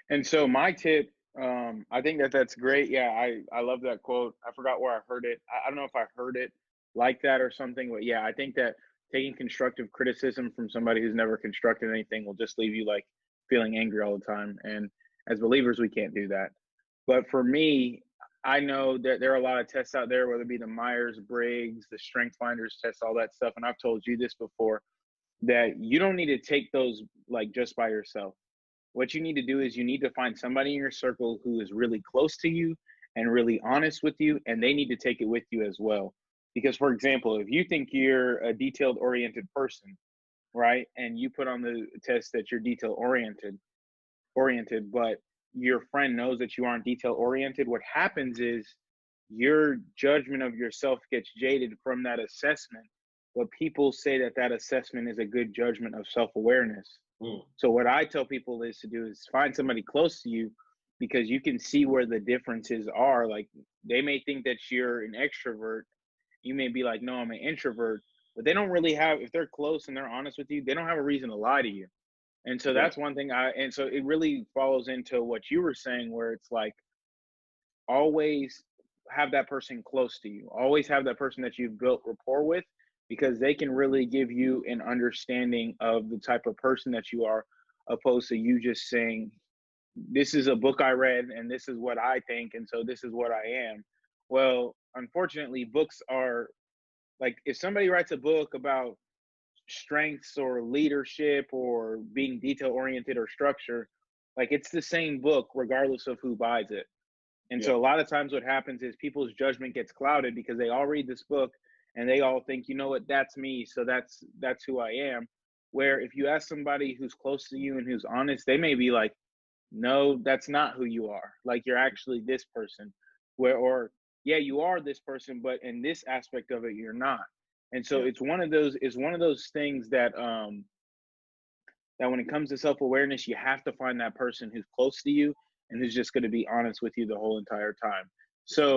And so my tip, I think that that's great. Yeah, I love that quote. I forgot where I heard it. I don't know if I heard it like that or something, but yeah, I think that taking constructive criticism from somebody who's never constructed anything will just leave you like feeling angry all the time. And as believers, we can't do that. But for me, I know that there are a lot of tests out there, whether it be the Myers Briggs, the Strength Finders test, all that stuff. And I've told you this before, that you don't need to take those like just by yourself. What you need to do is you need to find somebody in your circle who is really close to you and really honest with you, and they need to take it with you as well. Because, for example, if you think you're a detailed oriented person, right, and you put on the test that you're detail oriented, but your friend knows that you aren't detail oriented, what happens is your judgment of yourself gets jaded from that assessment. But people say that that assessment is a good judgment of self awareness. Mm, So what I tell people is to do is find somebody close to you, because you can see where the differences are. Like, they may think that you're an extrovert. You may be like, no, I'm an introvert, but they don't really have, if they're close and they're honest with you, they don't have a reason to lie to you. And so yeah, that's one thing and so it really follows into what you were saying, where it's like, always have that person close to you. Always have that person that you've built rapport with, because they can really give you an understanding of the type of person that you are, opposed to you just saying, this is a book I read and this is what I think. And so this is what I am. Well, unfortunately, books are like, if somebody writes a book about strengths or leadership or being detail oriented or structure, like, it's the same book regardless of who buys it. And yeah, so a lot of times what happens is people's judgment gets clouded because they all read this book and they all think, you know what, that's me, so that's who I am. Where if you ask somebody who's close to you and who's honest, they may be like, no, that's not who you are. Like, you're actually this person. Where, or yeah, you are this person, but in this aspect of it, you're not. And so yeah, it's one of those things that when it comes to self-awareness, you have to find that person who's close to you and who's just going to be honest with you the whole entire time. So